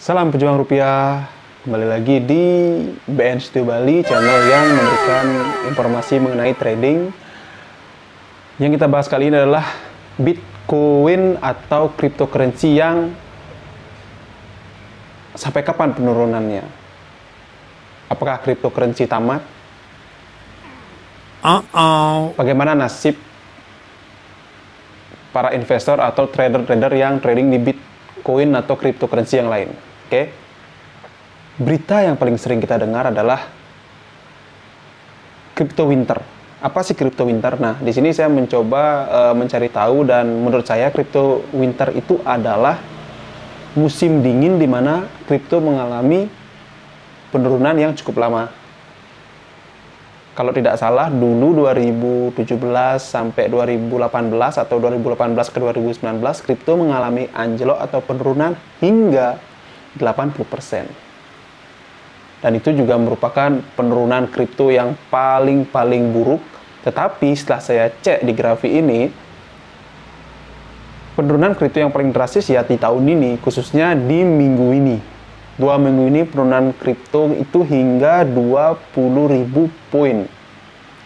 Salam pejuang rupiah, kembali lagi di BN Studio Bali, channel yang memberikan informasi mengenai trading. Yang kita bahas kali ini adalah Bitcoin atau cryptocurrency yang sampai kapan penurunannya? Apakah cryptocurrency tamat? Bagaimana nasib para investor atau trader-trader yang trading di Bitcoin atau cryptocurrency yang lain? Oke. Berita yang paling sering kita dengar adalah crypto winter. Apa sih crypto winter? Nah, di sini saya mencoba mencari tahu, dan menurut saya crypto winter itu adalah musim dingin di mana kripto mengalami penurunan yang cukup lama. Kalau tidak salah, dulu 2017 sampai 2018 atau 2018 ke 2019, kripto mengalami anjlok atau penurunan hingga 80%. Dan itu juga merupakan penurunan kripto yang paling buruk. Tetapi setelah saya cek di grafik ini, penurunan kripto yang paling drastis ya di tahun ini, khususnya di minggu ini. 2 minggu ini penurunan kripto itu hingga 20.000 poin.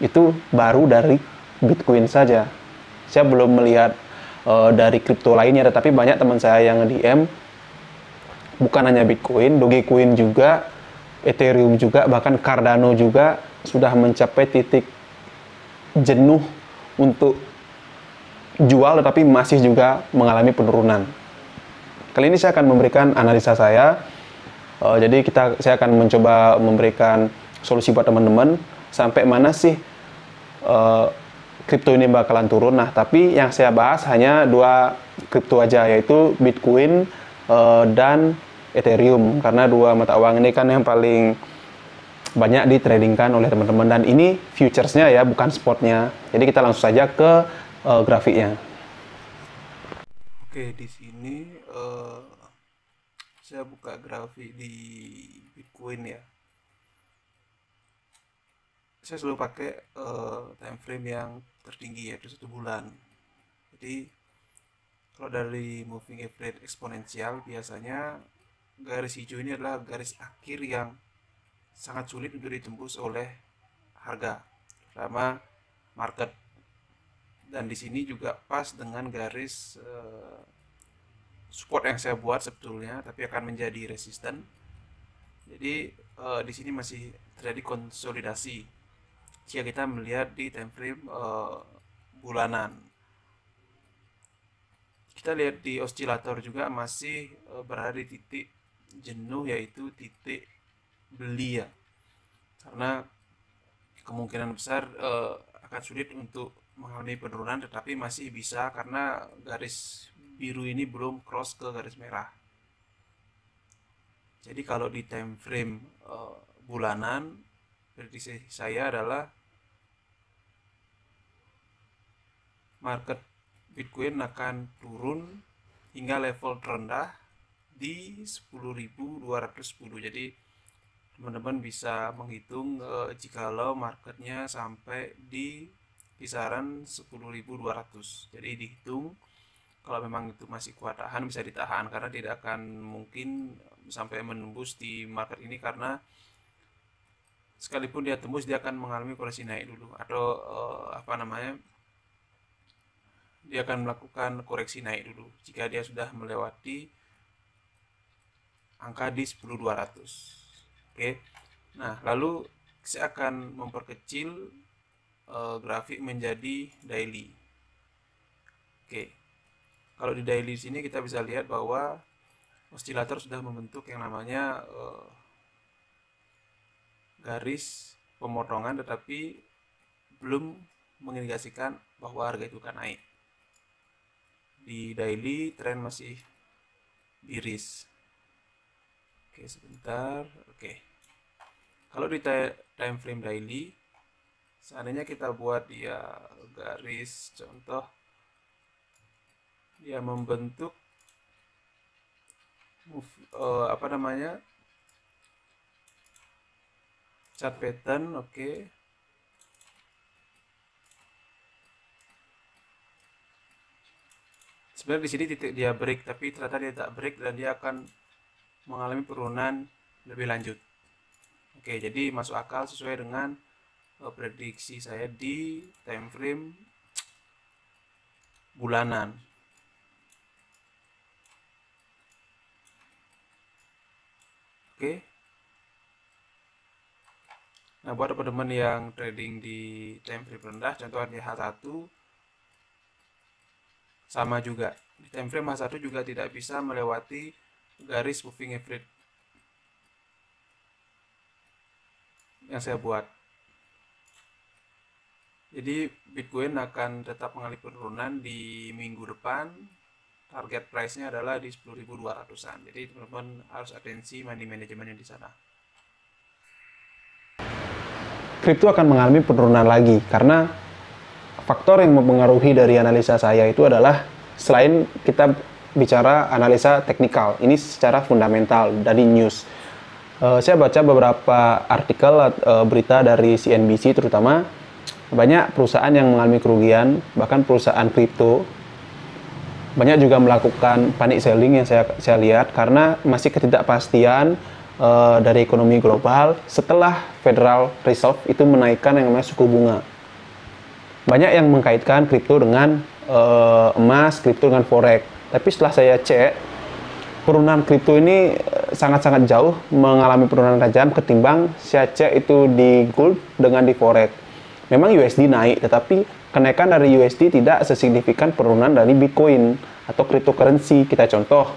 Itu baru dari Bitcoin saja. Saya belum melihat dari kripto lainnya, tetapi banyak teman saya yang DM, bukan hanya Bitcoin, Dogecoin juga, Ethereum juga, bahkan Cardano juga sudah mencapai titik jenuh untuk jual, tetapi masih juga mengalami penurunan. Kali ini saya akan memberikan analisa saya. Jadi saya akan mencoba memberikan solusi buat teman-teman sampai mana sih kripto ini bakalan turun. Nah, tapi yang saya bahas hanya 2 kripto aja, yaitu Bitcoin dan Ethereum, karena 2 mata uang ini kan yang paling banyak ditradingkan oleh teman-teman, dan ini futuresnya ya, bukan spotnya. Jadi kita langsung saja ke grafiknya. Oke, di sini saya buka grafik di Bitcoin ya. Saya selalu pakai time frame yang tertinggi, yaitu 1 bulan. Jadi kalau dari moving average eksponensial, biasanya garis hijau ini adalah garis akhir yang sangat sulit untuk ditembus oleh harga sama market. Dan di sini juga pas dengan garis support yang saya buat sebetulnya, tapi akan menjadi resisten. Jadi di sini masih terjadi konsolidasi jika kita melihat di time frame bulanan. Kita lihat di osilator juga masih berada di titik jenuh, yaitu titik beli ya, karena kemungkinan besar akan sulit untuk mengalami penurunan, tetapi masih bisa karena garis biru ini belum cross ke garis merah. Jadi kalau di time frame bulanan, prediksi saya adalah market Bitcoin akan turun hingga level terendah di 10.210. Jadi teman-teman bisa menghitung jikalau marketnya sampai di kisaran 10.200. Jadi dihitung kalau memang itu masih kuat tahan, bisa ditahan, karena tidak akan mungkin sampai menembus di market ini, karena sekalipun dia tembus, dia akan mengalami koreksi naik dulu, atau dia akan melakukan koreksi naik dulu jika dia sudah melewati angka di 10.200. Oke. Nah, lalu saya akan memperkecil grafik menjadi daily. Oke. Kalau di daily sini kita bisa lihat bahwa osilator sudah membentuk yang namanya garis pemotongan, tetapi belum mengindikasikan bahwa harga itu akan naik. Di daily tren masih iris. Oke, sebentar. Oke. Kalau di time frame daily, seandainya kita buat dia garis contoh, dia membentuk chart pattern. Oke. Sebenarnya di sini titik dia break, tapi ternyata dia tak break dan dia akan mengalami penurunan lebih lanjut. Oke, jadi masuk akal sesuai dengan prediksi saya di time frame bulanan. Oke. Nah, buat teman-teman yang trading di time frame rendah, contohnya H1, sama juga. Di time frame H1 juga tidak bisa melewati garis moving average yang saya buat. Jadi Bitcoin akan tetap mengalami penurunan di minggu depan. Target price-nya adalah di 10.200-an. Jadi teman-teman harus atensi money manajemennya di sana. Kripto akan mengalami penurunan lagi karena faktor yang mempengaruhi dari analisa saya itu adalah selain kita bicara analisa teknikal, ini secara fundamental dari news. Saya baca beberapa artikel berita dari CNBC terutama, banyak perusahaan yang mengalami kerugian, bahkan perusahaan kripto banyak juga melakukan panic selling yang saya lihat karena masih ketidakpastian dari ekonomi global setelah Federal Reserve itu menaikkan yang namanya suku bunga. Banyak yang mengkaitkan kripto dengan emas, kripto dengan forex. Tapi setelah saya cek, penurunan kripto ini sangat-sangat jauh mengalami penurunan tajam ketimbang saya cek itu di gold dengan di forex. Memang USD naik, tetapi kenaikan dari USD tidak sesignifikan penurunan dari Bitcoin atau cryptocurrency. Kita contoh,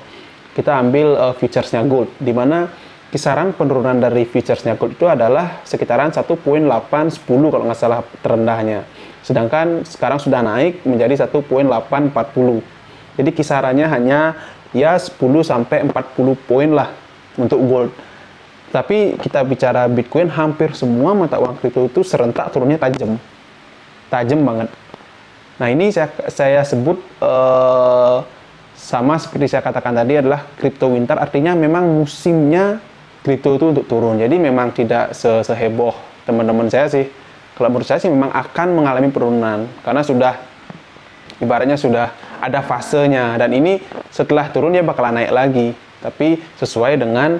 kita ambil futuresnya gold, di mana kisaran penurunan dari futuresnya gold itu adalah sekitaran 1.810 kalau nggak salah terendahnya. Sedangkan sekarang sudah naik menjadi 1.840. Jadi kisarannya hanya ya 10 sampai 40 poin lah untuk gold. Tapi kita bicara Bitcoin, hampir semua mata uang kripto itu serentak turunnya tajam. Tajam banget. Nah, ini saya sebut sama seperti saya katakan tadi adalah crypto winter, artinya memang musimnya kripto itu untuk turun. Jadi memang tidak seheboh teman-teman saya sih. Kalau menurut saya sih memang akan mengalami penurunan karena sudah ibaratnya sudah ada fasenya, dan ini setelah turun dia bakalan naik lagi, tapi sesuai dengan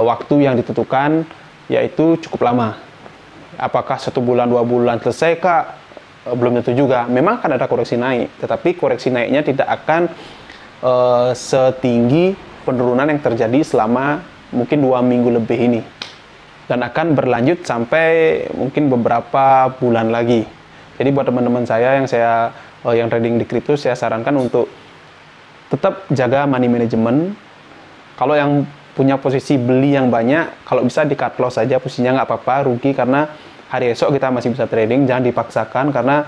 waktu yang ditentukan, yaitu cukup lama. Apakah 1 bulan, 2 bulan selesai kak? Belum tentu juga. Memang akan ada koreksi naik, tetapi koreksi naiknya tidak akan setinggi penurunan yang terjadi selama mungkin 2 minggu lebih ini, dan akan berlanjut sampai mungkin beberapa bulan lagi. Jadi buat teman-teman saya yang trading di kripto, saya sarankan untuk tetap jaga money management. Kalau yang punya posisi beli yang banyak, kalau bisa di cut loss saja, posisinya nggak apa-apa, rugi karena hari esok kita masih bisa trading. Jangan dipaksakan karena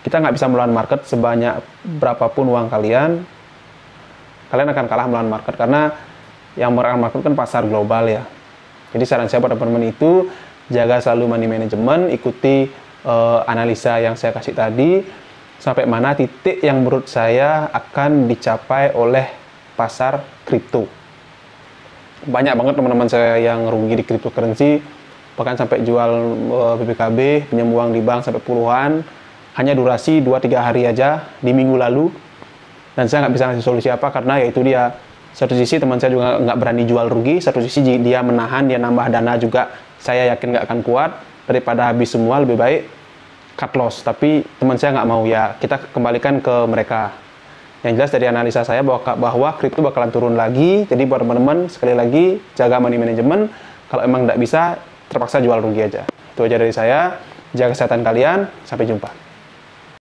kita nggak bisa melawan market sebanyak berapapun uang kalian akan kalah melawan market karena yang melawan market kan pasar global ya. Jadi saran saya pada teman-teman itu jaga selalu money management, ikuti analisa yang saya kasih tadi sampai mana titik yang menurut saya akan dicapai oleh pasar kripto. Banyak banget teman-teman saya yang rugi di cryptocurrency, bahkan sampai jual BBKB, pinjam uang di bank sampai puluhan, hanya durasi 2-3 hari aja di minggu lalu. Dan saya nggak bisa ngasih solusi apa karena yaitu dia, satu sisi teman saya juga nggak berani jual rugi, satu sisi dia menahan, dia nambah dana juga, saya yakin nggak akan kuat. Daripada habis semua, lebih baik cut loss. Tapi teman saya nggak mau, ya kita kembalikan ke mereka. Yang jelas dari analisa saya bahwa kripto bakalan turun lagi. Jadi buat teman-teman, sekali lagi jaga money management. Kalau emang nggak bisa, terpaksa jual rugi aja. Itu aja dari saya. Jaga kesehatan kalian. Sampai jumpa.